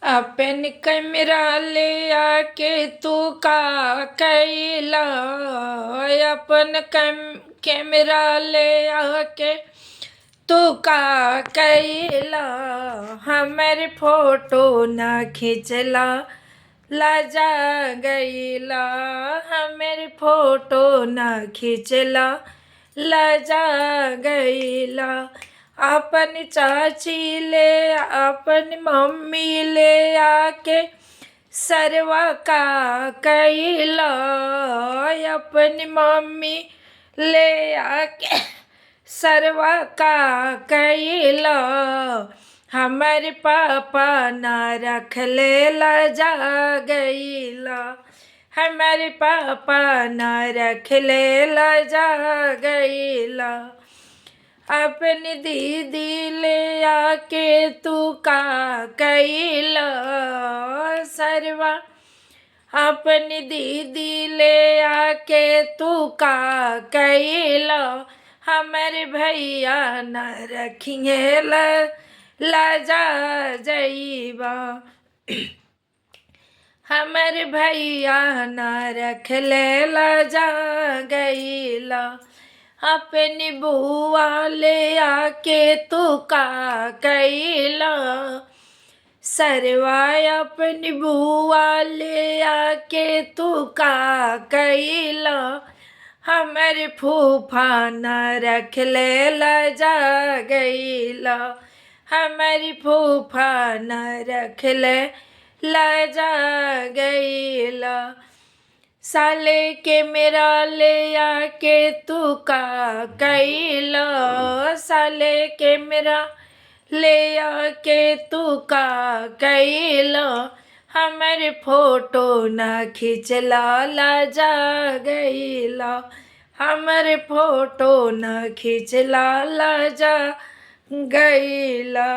अपन कैमरा ले आके तू का कैला। अपन कैमरा ले आके तू का कैला। हमर फोटो ना खिंचला लाजा गईला। हमर फोटो ना खिंचला लाजा गईला। अपन चाची ले अपन मम्मी ले आके सरवा का कैला। अपन मम्मी ले आके सरवा का कैला। हमर पापा ना रखले लजा गईला। हमर पापा ना रखले लजा गईला। अपनी दीदी ले आके तू का कैला सरवा। अपनी दीदी ले आके तू का कैला। हमर भैया न रखिए लजा जईबा। हमर भैया न रखले लजा गईला। अपनी बुआ ले आके तू का कैला सरवा। अपनी बुआ ले आके तू का कैला। हमर फूफा न रखले लजा गईला। हमर फूफा न रखले लजा गईला। साले के मेरा ले आके तू का कैला। साले के मेरा ले आके तू का कैला। हमर फोटो ना खिंचला लाजा गईला। हमर फोटो ना खिंचला लाजा गईला।